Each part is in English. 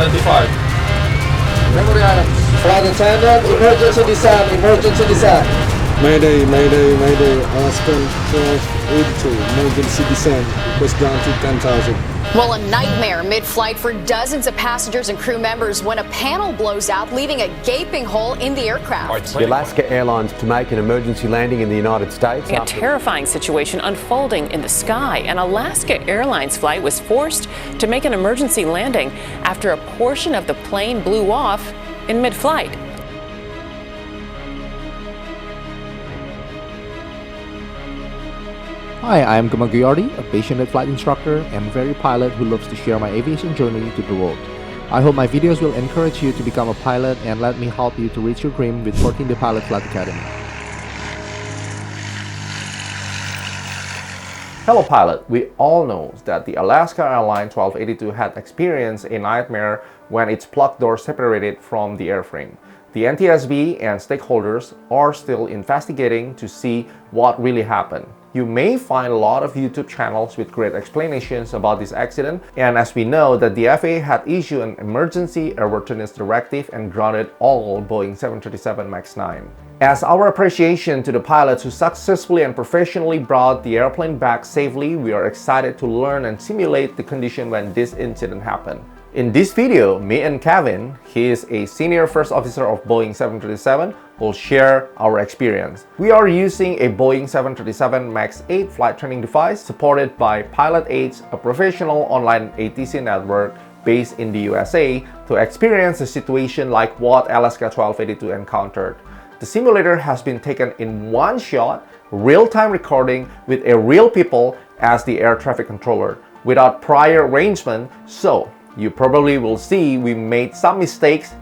identified. Memory items. Flight attendant, emergency descent, emergency descent. Mayday, mayday, mayday. Alaskan 1282, emergency descent. Request down to 10,000. Well, a nightmare mid-flight for dozens of passengers and crew members when a panel blows out, leaving a gaping hole in the aircraft. The Alaska Airlines to make an emergency landing in the United States. A terrifying situation unfolding in the sky. An Alaska Airlines flight was forced to make an emergency landing after a portion of the plane blew off in mid-flight. Hi, I am Gamal Guyardi, a passionate flight instructor and very pilot who loves to share my aviation journey to the world. I hope my videos will encourage you to become a pilot and let me help you to reach your dream with 14 the Pilot Flight Academy. Hello pilot, we all know that the Alaska Airlines 1282 had experienced a nightmare when its plug door separated from the airframe. The NTSB and stakeholders are still investigating to see what really happened. You may find a lot of YouTube channels with great explanations about this accident, and as we know that the FAA had issued an emergency airworthiness directive and grounded all Boeing 737 MAX 9. As our appreciation to the pilots who successfully and professionally brought the airplane back safely, we are excited to learn and simulate the condition when this incident happened. In this video, me and Kevin, he is a senior first officer of Boeing 737, will share our experience. We are using a Boeing 737 MAX 8 flight training device supported by Pilot Aids, a professional online ATC network based in the USA, to experience a situation like what Alaska 1282 encountered. The simulator has been taken in one shot, real-time recording with a real people as the air traffic controller, without prior arrangement, so you probably will see we made some mistakes,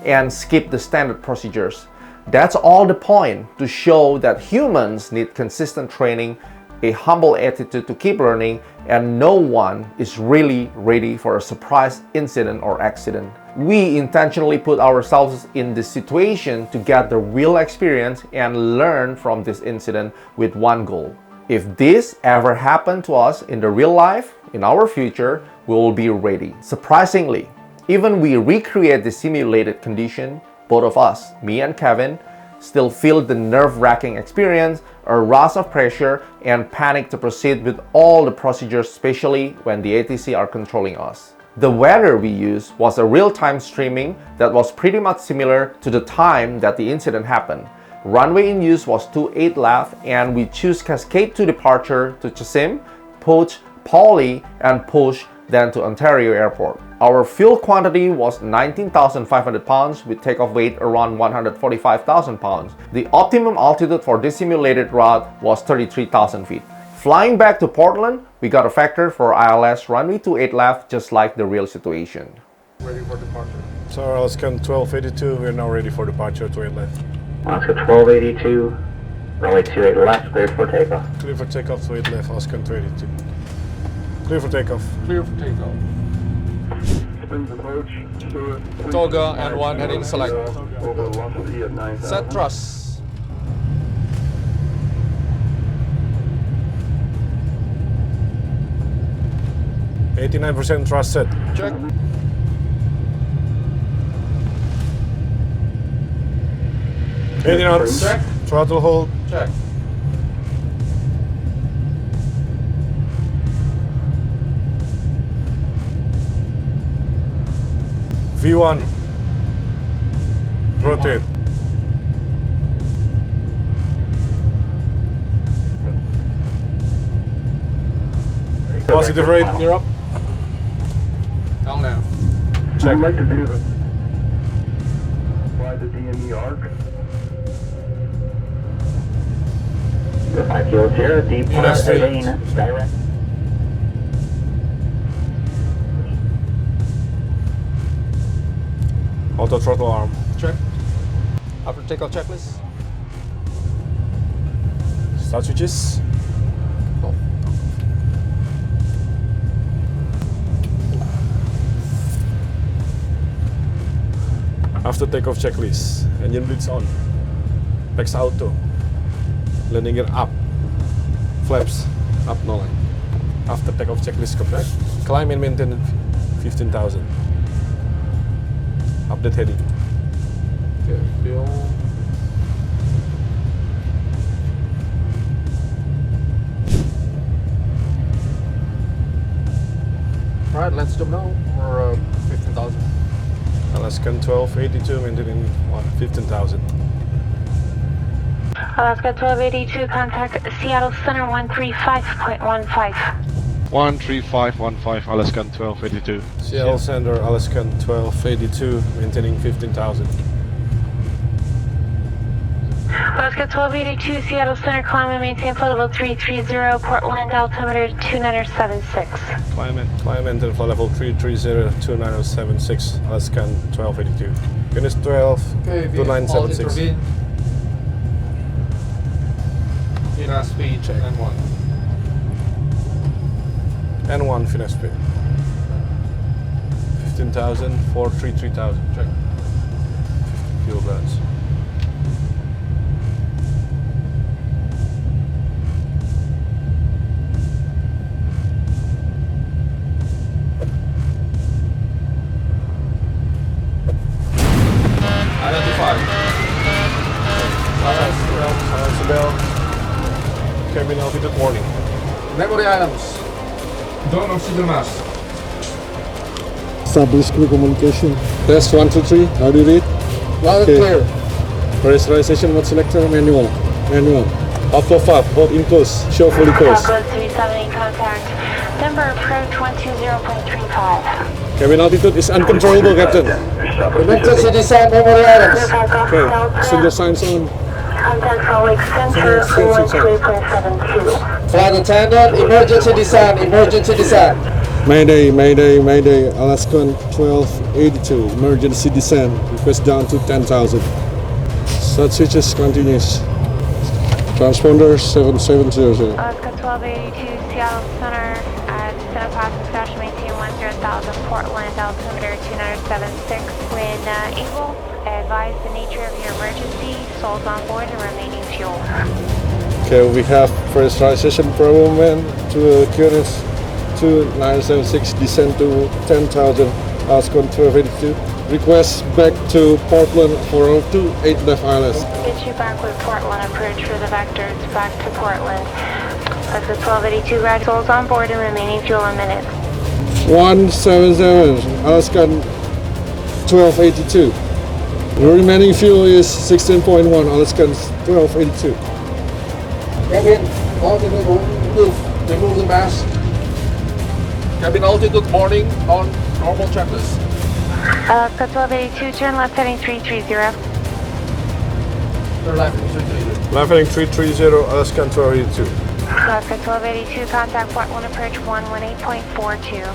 and skip the standard procedures. That's all the point, to show that humans need consistent training, a humble attitude to keep learning, and no one is really ready for a surprise incident or accident. We intentionally put ourselves in this situation to get the real experience and learn from this incident with one goal. If this ever happened to us in the real life, in our future, we will be ready. Surprisingly, even we recreate the simulated condition, both of us, me and Kevin, still feel the nerve-wracking experience, a rush of pressure, and panic to proceed with all the procedures, especially when the ATC are controlling us. The weather we used was a real-time streaming that was pretty much similar to the time that the incident happened. Runway in use was 28 left, and we choose Cascade to departure to Chesim, Puch, Pauli, and Push, then to Ontario Airport. Our fuel quantity was 19,500 pounds with takeoff weight around 145,000 pounds. The optimum altitude for this simulated route was 33,000 feet. Flying back to Portland, we got a factor for ILS runway 28 left, just like the real situation. Ready for departure. So Alaska 1282, we're now ready for departure, 28 left. Alaska 1282, runway 28 left, cleared for takeoff. Clear for takeoff, 28 left, Alaska 1282. Clear for takeoff. Clear for takeoff. Toga and one heading select. Set thrust. %89 thrust set. Check. Heading knots. Check. Throttle hold. Check. V1. Rotate. Positive rate. You're up. Down now. Check. I'd like to do the fly the DME arc. The 5 kilos here, deep heading direct. Auto throttle arm. Check. After takeoff checklist. Start switches. Off. After takeoff checklist. Engine blitz on. Pex auto. Landing gear up. Flaps up no line. After takeoff checklist complete. Climb and maintain 15,000. Update heading. Okay, Bill. Alright, let's jump now for 15,000. Alaskan 1282 maintaining 15,000. Alaska 1282, contact Seattle Center 135.15. 13515, Alaskan 1282. Seattle Center, Alaskan 1282 maintaining 15,000. Alaska 1282, Seattle Center, climb and maintain flight level 330, Portland altimeter 2976. Climb and maintain flight level 330 2976, Alaskan 1282. Finish 12 Okay, 2976. Final speed, check. N1. N1 finish speed. 15,000, 433,000. Check. Fuel balance. Identify. Silence the bell. Cabin altitude warning. Memory items. Don't oxygen mask. Establish crew communication. Test 1, 2, 3. How do you read? Loud and clear. Pressurization mode selector manual. Auto FAB, hold in close. Show fully closed. Southwest 370, contact Denver approach 120.35. Cabin altitude is uncontrollable, Captain. Emergency descent, memory items. Okay, passenger signs on. Contact Salt Lake Center 13.72. Flight attendant, emergency descent, emergency descent. Mayday, Mayday, Mayday. Alaskan 1282, emergency descent. Request down to 10,000. Set switches continues. Transponder 7700. Alaska 1282, Seattle Center at Center Pass discussion, maintain 10,000, Portland altimeter 2976. When able, advise the nature of your emergency, souls on board and remaining fuel. Okay, we have pressurization problem man to QNS 2976, descend to 10,000, Alaskan 1282. Request back to Portland 402, 8 left ILS. Get you back with Portland, approach for the vectors back to Portland. Alaska 1282, ride souls on board and remaining fuel in minutes. 177, Alaskan 1282. The remaining fuel is 16.1, Alaskan 1282. Cabin altitude remove the mask. Cabin altitude warning on normal checklist. Alaska 1282, turn left heading 330. Turn left in 330. Left heading 330, Alaskan 1282. Alaska 1282, contact Portland approach 118.42.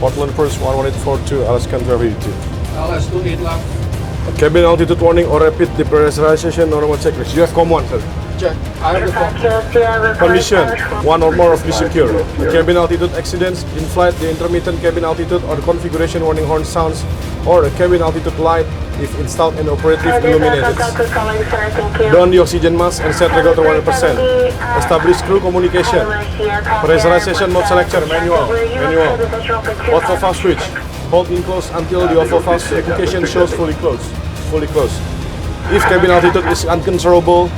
Portland first 11842, Alaskan 1282. LS 28 left. Cabin altitude warning or rapid depressurization normal checklist. You have COM1, sir. Check. I have the phone. Condition, one or more of this secure. Cabin altitude accidents, in flight, the intermittent cabin altitude or configuration warning horn sounds, or a cabin altitude light if installed and operative illuminated. Don the oxygen mask and set regulator 100%. Establish crew communication. Pressurization mode selector, manual. Auto FAB switch. Hold in close until the auto FAB application shows fully closed. If cabin altitude is uncontrollable,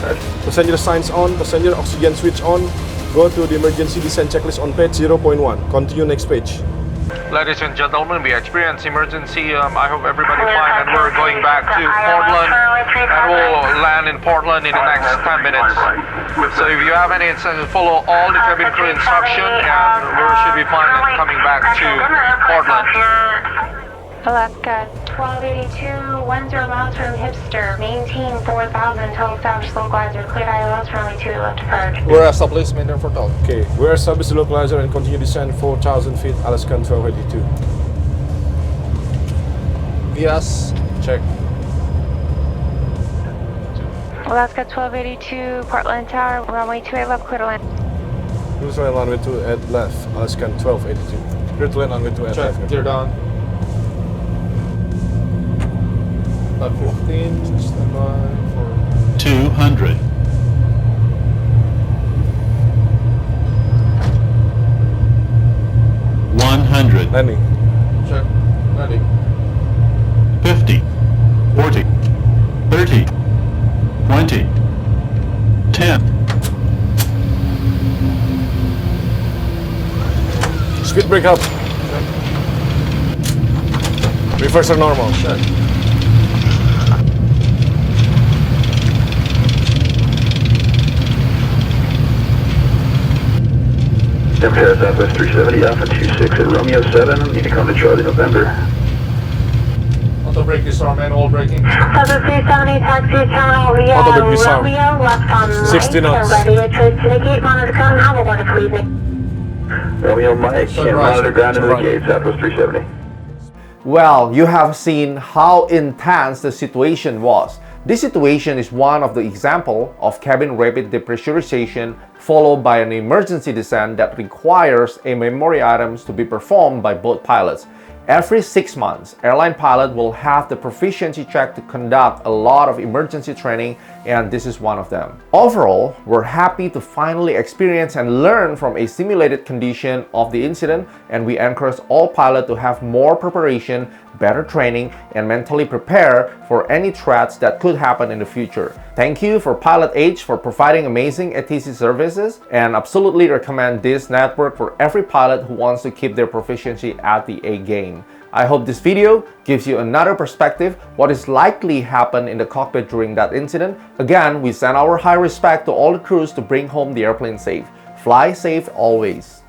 passenger signs on, passenger oxygen switch on, go to the emergency descent checklist on page 0.1. Continue next page. Ladies and gentlemen, we experience emergency. I hope everybody fine, and we're going back to Portland, and we'll land in Portland in the next 10 minutes. So if you have any instructions, follow all the cabin crew instruction, and we should be fine and coming back to Portland. Alaska 1282, 10 miles from Hipster, maintain 4,000 until established localizer, cleared ILS runway 2 left approach. We're established maintain for top. Okay, we're established the localizer and continue descent 4,000 feet, Alaskan 1282. VS, check. Alaska 1282, Portland Tower, runway 28 left, clear to land. Cruise line runway 2 at left, Alaskan 1282. Clear to land runway 2 at Check, left. clear down. Left 15, stand by for 200. Landing. check. 40, 30, 20, 10. Speed brake up. Reverse are normal. Denver Southwest 370, Alpha 26 at Romeo 7. Need to come to Charlie November. Auto brake disarm and all braking. Southwest 370, taxi terminal via Auto brake disarm. Romeo, left on 60 knots. Ready to trace to the gate, monitor come, have a wonderful evening. Romeo Mike, can't monitor ground into the gate, Southwest 370. Well, you have seen how intense the situation was. This situation is one of the example of cabin rapid depressurization followed by an emergency descent that requires a memory items to be performed by both pilots. Every 6 months, airline pilot will have the proficiency check to conduct a lot of emergency training, and this is one of them. Overall, we're happy to finally experience and learn from a simulated condition of the incident, and we encourage all pilots to have more preparation, better training, and mentally prepare for any threats that could happen in the future. Thank you for Pilot H for providing amazing ATC services, and absolutely recommend this network for every pilot who wants to keep their proficiency at the A game. I hope this video gives you another perspective what is likely happened in the cockpit during that incident. Again, we send our high respect to all the crews to bring home the airplane safe. Fly safe always.